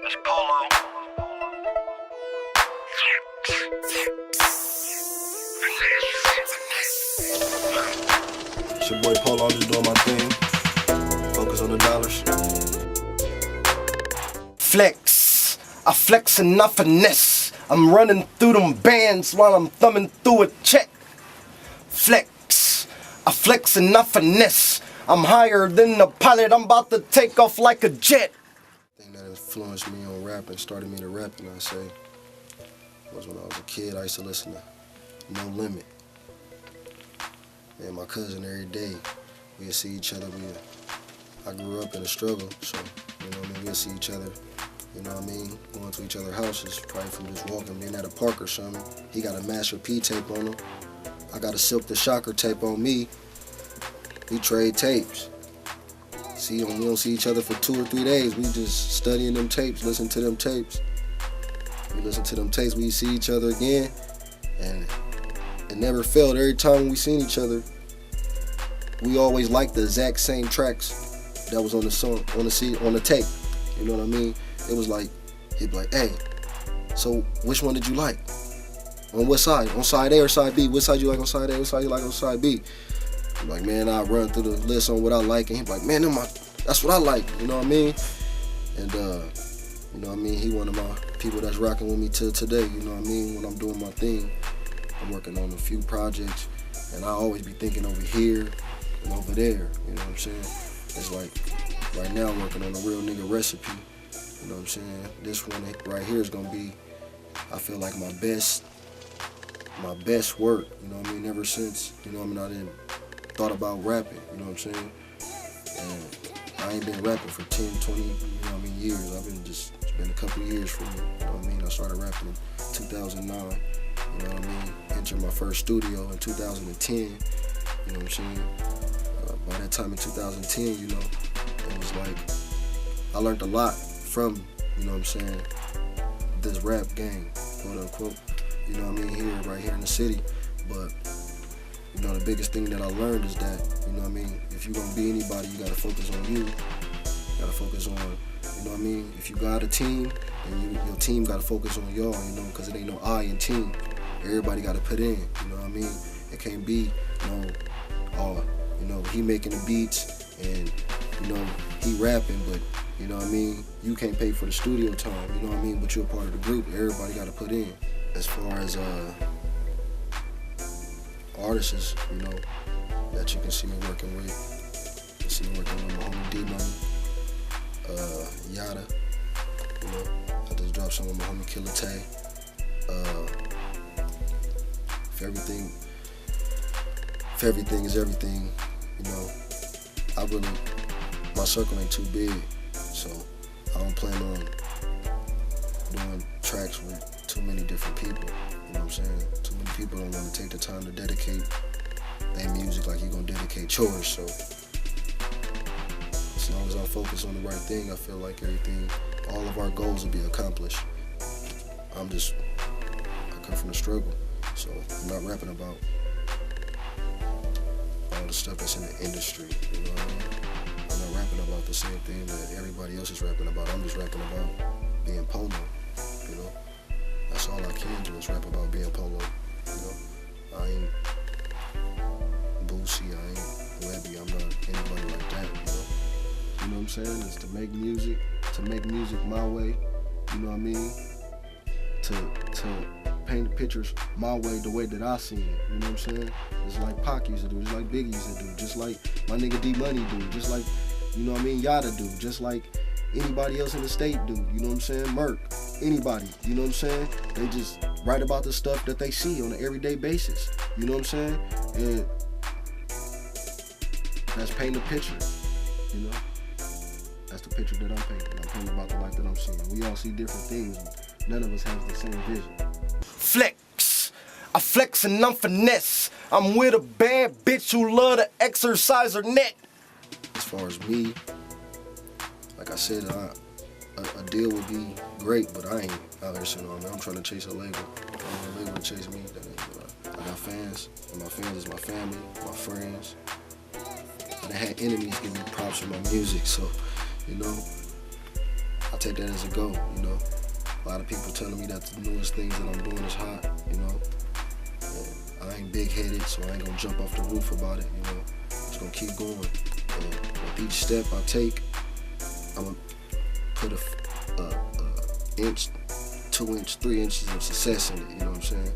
It's Polo. It's your boy Polo, I'm just doing my thing. Focus on the dollars. Flex, I flex and I finesse. I'm running through them bands while I'm thumbing through a check. Flex, I flex and I finesse. I'm higher than the pilot, I'm about to take off like a jet. The thing that influenced me on rapping, started me to rapping, I say, was when I was a kid. I used to listen to No Limit. And my cousin every day, we'd see each other. I grew up in a struggle, so, you know what I mean, we'd see each other, you know what I mean, going to each other's houses, probably from just walking, being at a park or something. He got a Master P tape on him. I got a Silk the Shocker tape on me. We trade tapes. We don't see each other for 2 or 3 days. We just studying them tapes, listen to them tapes. We listen to them tapes, we see each other again, and it never failed. Every time we seen each other, we always liked the exact same tracks that was on the song, on the tape. You know what I mean? It was like, he'd be like, hey, so which one did you like? On what side? On side A or side B? What side you like on side A? What side you like on side B? I'm like, man, I run through the list on what I like, and he'd be like, man, that's what I like. You know what I mean? And you know what I mean? He one of my people that's rocking with me till today. You know what I mean? When I'm doing my thing, I'm working on a few projects, and I always be thinking over here and over there. You know what I'm saying? It's like right now I'm working on a real nigga recipe. You know what I'm saying? This one right here is gonna be, I feel like my best work. You know what I mean? Ever since, you know what I mean, I didn't thought about rapping. You know what I'm saying? And I ain't been rapping for 10, 20, you know what I mean, years. It's been a couple years for me. You know what I mean? I started rapping in 2009. You know what I mean? Entered my first studio in 2010. You know what I'm saying? By that time in 2010, you know, it was like I learned a lot from, you know what I'm saying, this rap game, quote unquote. You know what I mean? Right here in the city. But you know, the biggest thing that I learned is that, you know what I mean, if you're gonna be anybody, you gotta focus on you. You gotta focus on, you know what I mean? If you got a team, then your team gotta focus on y'all, you know, because it ain't no I in team. Everybody gotta put in, you know what I mean? It can't be, you know, he making the beats and, you know, he rapping, but, you know what I mean, you can't pay for the studio time, you know what I mean, but you're a part of the group. Everybody gotta put in. As far as artists, you know, that you can see me working with. You can see me working with my homie D-Money, Yada, you know, I just dropped some with my homie Killer Tay. If everything is everything, you know, my circle ain't too big, so I don't plan on doing tracks with too many different people. You know what I'm saying? Too many people don't want to take the time to dedicate their music like you're gonna dedicate yours. So as long as I focus on the right thing, I feel like all of our goals will be accomplished. I come from the struggle, so I'm not rapping about all the stuff that's in the industry. You know what I mean? I'm not rapping about the same thing that everybody else is rapping about. I'm just rapping about being Polo. You know? That's all I can do is rap about being Polo, you know. I ain't Boosie, I ain't Webby, I'm not anybody like that, you know. You know what I'm saying? It's to make music my way, you know what I mean? To paint the pictures my way, the way that I see it, you know what I'm saying? It's like Pac used to do, just like Biggie used to do, just like my nigga D-Money do, just like, you know what I mean, Yada do, just like anybody else in the state do, you know what I'm saying? Merc, anybody, you know what I'm saying? They just write about the stuff that they see on an everyday basis, you know what I'm saying? And that's painting a picture, you know? That's the picture that I'm painting. I'm painting about the life that I'm seeing. We all see different things, but none of us has the same vision. Flex, I flex and I'm finesse. I'm with a bad bitch who love to exercise her neck. As far as me, like I said, a deal would be great, but I ain't out here sitting on it. I'm trying to chase a label. I want a label to chase me. I got fans, and my fans is my family, my friends. And I had enemies give me props for my music, so, you know, I take that as a go, you know. A lot of people telling me that the newest things that I'm doing is hot, you know. And I ain't big-headed, so I ain't gonna jump off the roof about it, you know. I'm just gonna keep going. And with each step I take, I'm gonna put a inch, 2 inch, 3 inches of success in it, you know what I'm saying?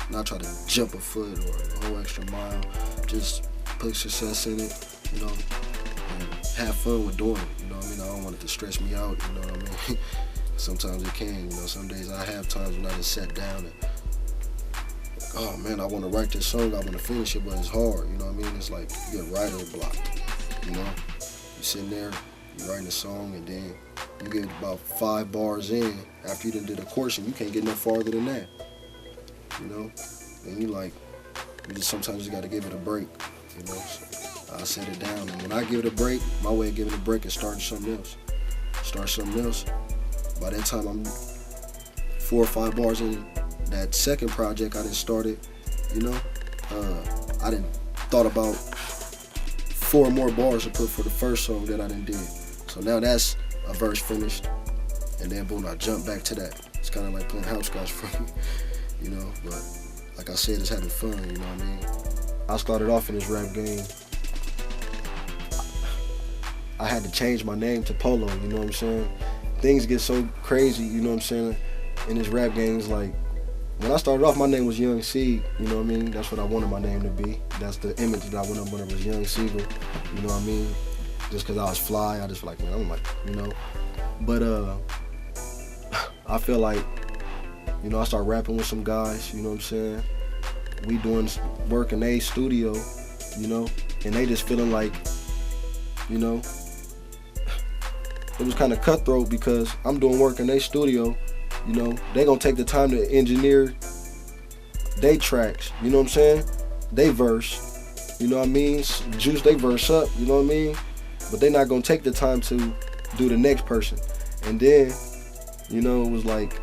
Not try to jump a foot or a whole extra mile, just put success in it, you know, and have fun with doing it, you know what I mean? I don't want it to stress me out, you know what I mean? Sometimes it can, you know, some days I have times when I just sat down and, oh man, I want to write this song, I want to finish it, but it's hard, you know what I mean? It's like you get writer block, you know? You sitting there, you writing a song, and then you get about 5 bars in after you done did a chorus, and you can't get no farther than that, you know? And you like, you just sometimes you got to give it a break, you know? So I set it down, and when I give it a break, my way of giving it a break is starting something else. Start something else. By that time, I'm 4 or 5 bars in that second project I done started, you know? I done thought about 4 more bars to put for the first song that I done did. So now that's a verse finished, and then boom, I jump back to that. It's kind of like playing hopscotch for me, you know? But like I said, it's having fun, you know what I mean? I started off in this rap game. I had to change my name to Polo, you know what I'm saying? Things get so crazy, you know what I'm saying, in this rap game. It's like, when I started off, my name was Young Seed, you know what I mean? That's what I wanted my name to be. That's the image that I went up when it was Young Seagull, you know what I mean? Just because I was fly, I just feel like, man, I'm like, you know? But I feel like, you know, I started rapping with some guys, you know what I'm saying? We doing work in a studio, you know? And they just feeling like, you know, it was kind of cutthroat because I'm doing work in their studio, you know. They gonna take the time to engineer they tracks, you know what I'm saying? They verse, you know what I mean? Juice they verse up, you know what I mean? But they not gonna take the time to do the next person. And then, you know, it was like,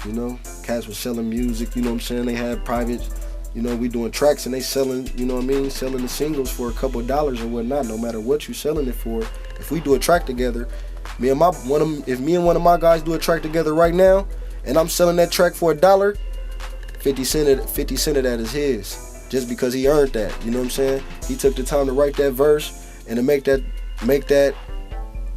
you know, cats was selling music, you know what I'm saying? They had private, you know, we doing tracks and they selling, you know what I mean? Selling the singles for a couple of dollars or whatnot, no matter what you selling it for. If we do a track together, if me and one of my guys do a track together right now, and I'm selling that track for $1, 50 cent of that is his, just because he earned that. You know what I'm saying? He took the time to write that verse and to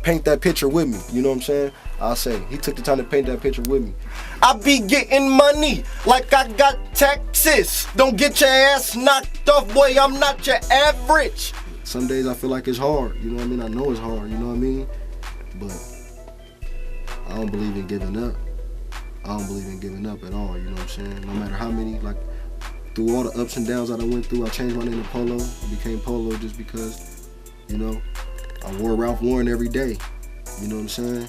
paint that picture with me. You know what I'm saying? I'll say he took the time to paint that picture with me. I be getting money like I got taxes. Don't get your ass knocked off, boy. I'm not your average. Some days I feel like it's hard, you know what I mean? I know it's hard, you know what I mean? But I don't believe in giving up. I don't believe in giving up at all, you know what I'm saying? No matter how many, like, through all the ups and downs that I went through, I changed my name to Polo. I became Polo just because, you know, I wore Ralph Lauren every day, you know what I'm saying?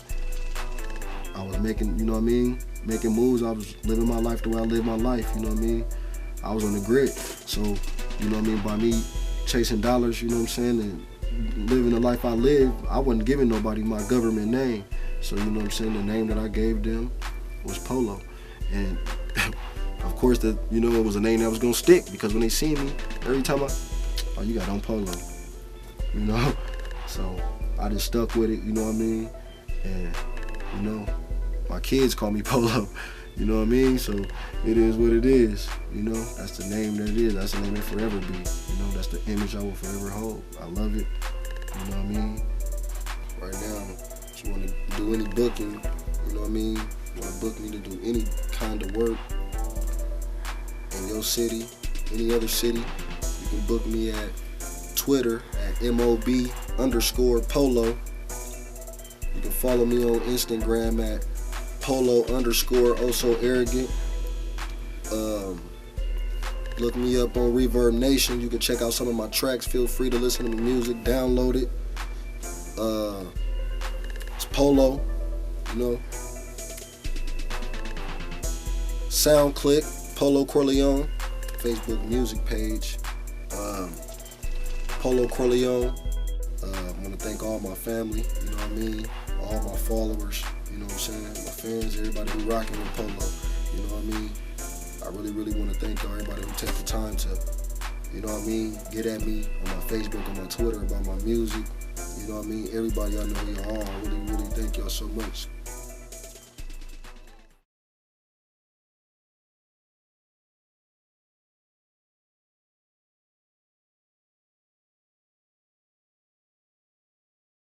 I was making, you know what I mean? Making moves, I was living my life the way I live my life, you know what I mean? I was on the grid, so, you know what I mean, by me chasing dollars, you know what I'm saying, and living the life I live, I wasn't giving nobody my government name. So, you know what I'm saying, the name that I gave them was Polo. And of course, you know, it was a name that was gonna stick, because when they see me, every time oh, you got on Polo, you know? So I just stuck with it, you know what I mean? And, you know, my kids call me Polo. You know what I mean? So it is what it is. You know, that's the name that it is. That's the name it forever be. You know, that's the image I will forever hold. I love it. You know what I mean? Right now, if you want to do any booking, you know what I mean? You want to book me to do any kind of work in your city, any other city, you can book me at Twitter at MOB_Polo. You can follow me on Instagram at Polo_Oh-So-Arrogant. Look me up on Reverb Nation. You can check out some of my tracks. Feel free to listen to the music, download it. It's Polo, you know. SoundClick, Polo Corleone, Facebook music page. Polo Corleone. I want to thank all my family, you know what I mean? All my followers, you know what I'm saying? My fans, everybody who rocking with Polo, you know what I mean? I really, really want to thank everybody who take the time to, you know what I mean, get at me on my Facebook, on my Twitter about my music, you know what I mean? Everybody I know y'all on. Really, really thank y'all so much.